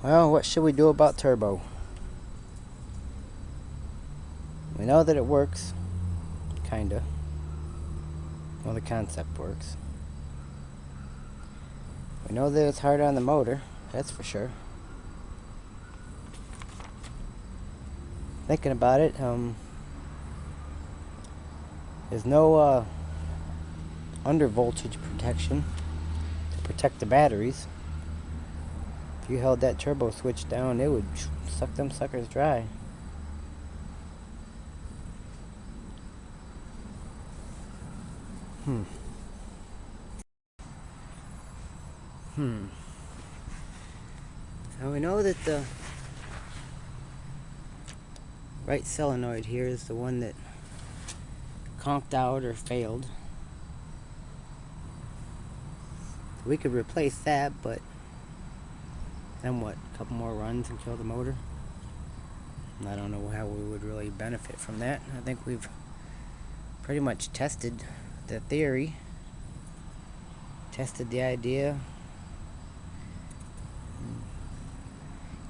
Well, what should we do about turbo? We know that it works, kinda. Well, the concept works. We know that it's hard on the motor, that's for sure. Thinking about it, there's no under voltage protection to protect the batteries. If you held that turbo switch down, it would suck them suckers dry. So we know that the right solenoid here is the one that conked out or failed. We could replace that, but then what? A couple more runs and kill the motor? I don't know how we would really benefit from that. I think we've pretty much tested the theory, tested the idea,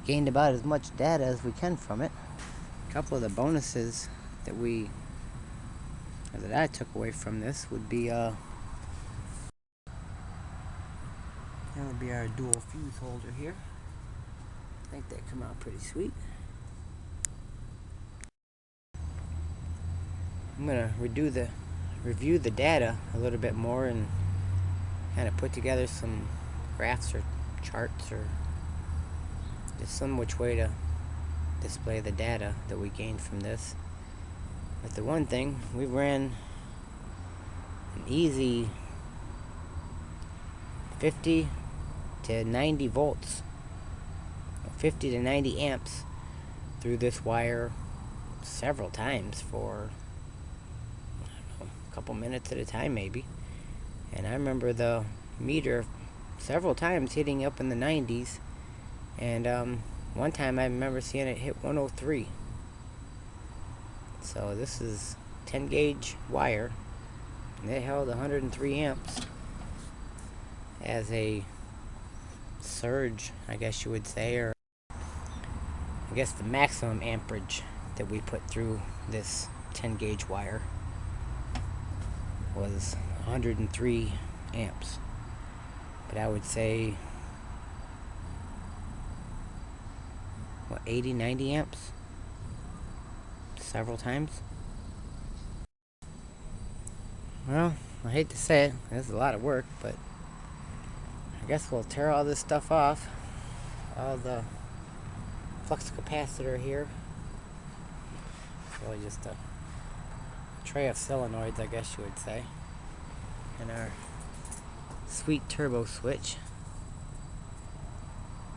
gained about as much data as we can from it. A couple of the bonuses that I took away from this would be that would be our dual fuse holder here. I think they come out pretty sweet. I'm gonna review the data a little bit more and kind of put together some graphs or charts or just some which way to display the data that we gained from this. But the one thing, we ran an easy 50 to 90 volts, 50 to 90 amps through this wire several times for a couple minutes at a time maybe. And I remember the meter several times hitting up in the 90s, and one time I remember seeing it hit 103. So this is 10 gauge wire, and it held 103 amps as a surge, I guess you would say, or I guess the maximum amperage that we put through this 10 gauge wire was 103 amps. But I would say, what, 80, 90 amps? Several times. Well, I hate to say it, it's a lot of work, but I guess we'll tear all this stuff off. All the flux capacitor here. It's really just a tray of solenoids, I guess you would say. And our sweet turbo switch.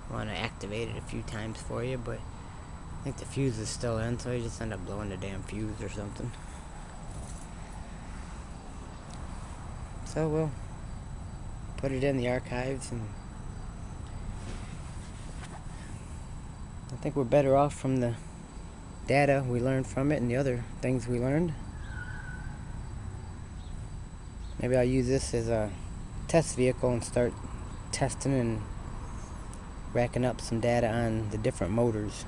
I want to activate it a few times for you, but I think the fuse is still in, so you just end up blowing the damn fuse or something. So we'll put it in the archives, and I think we're better off from the data we learned from it and the other things we learned. Maybe I'll use this as a test vehicle and start testing and racking up some data on the different motors.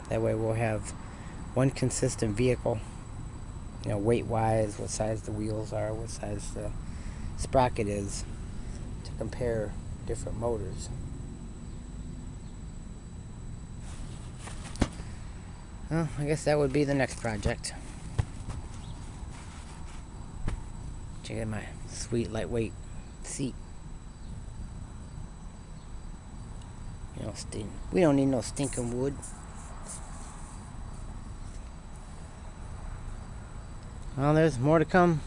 That way we'll have one consistent vehicle, you know, weight wise, what size the wheels are, what size the sprocket is, to compare different motors. Well, I guess that would be the next project. Check out my sweet lightweight seat. You know, we don't need no stinking wood. Well, there's more to come.